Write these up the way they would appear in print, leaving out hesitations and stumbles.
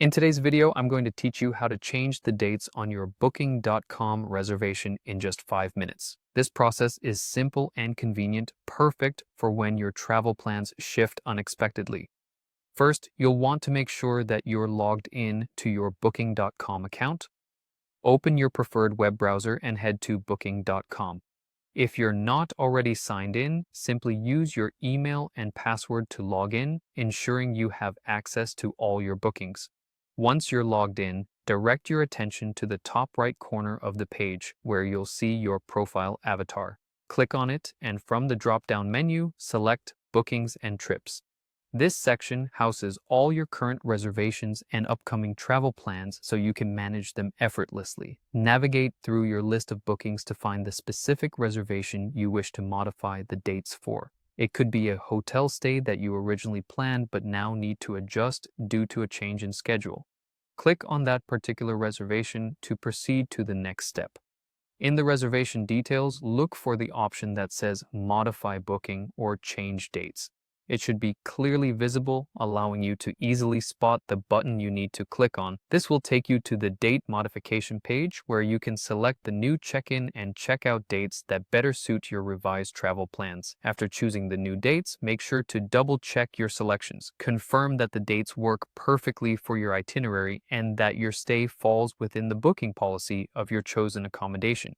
In today's video, I'm going to teach you how to change the dates on your Booking.com reservation in just 5 minutes. This process is simple and convenient, perfect for when your travel plans shift unexpectedly. First, you'll want to make sure that you're logged in to your Booking.com account. Open your preferred web browser and head to Booking.com. If you're not already signed in, simply use your email and password to log in, ensuring you have access to all your bookings. Once you're logged in, direct your attention to the top right corner of the page where you'll see your profile avatar. Click on it, and from the drop-down menu, select Bookings and Trips. This section houses all your current reservations and upcoming travel plans so you can manage them effortlessly. Navigate through your list of bookings to find the specific reservation you wish to modify the dates for. It could be a hotel stay that you originally planned but now need to adjust due to a change in schedule. Click on that particular reservation to proceed to the next step. In the reservation details, look for the option that says Modify Booking or Change Dates. It should be clearly visible, allowing you to easily spot the button you need to click on. This will take you to the date modification page where you can select the new check-in and check-out dates that better suit your revised travel plans. After choosing the new dates, make sure to double-check your selections. Confirm that the dates work perfectly for your itinerary and that your stay falls within the booking policy of your chosen accommodation.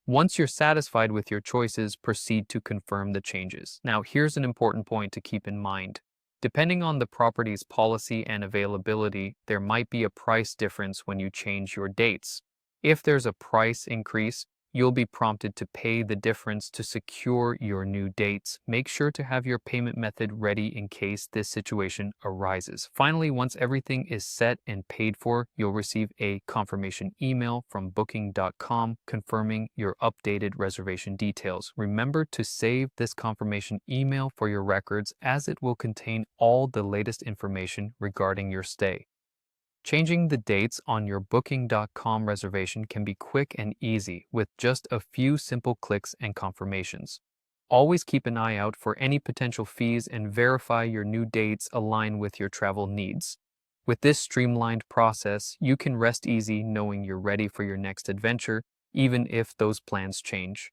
Once you're satisfied with your choices, proceed to confirm the changes. Now, here's an important point to keep in mind. Depending on the property's policy and availability, there might be a price difference when you change your dates. If there's a price increase, you'll be prompted to pay the difference to secure your new dates. Make sure to have your payment method ready in case this situation arises. Finally, once everything is set and paid for, you'll receive a confirmation email from Booking.com confirming your updated reservation details. Remember to save this confirmation email for your records as it will contain all the latest information regarding your stay. Changing the dates on your Booking.com reservation can be quick and easy with just a few simple clicks and confirmations. Always keep an eye out for any potential fees and verify your new dates align with your travel needs. With this streamlined process, you can rest easy knowing you're ready for your next adventure, even if those plans change.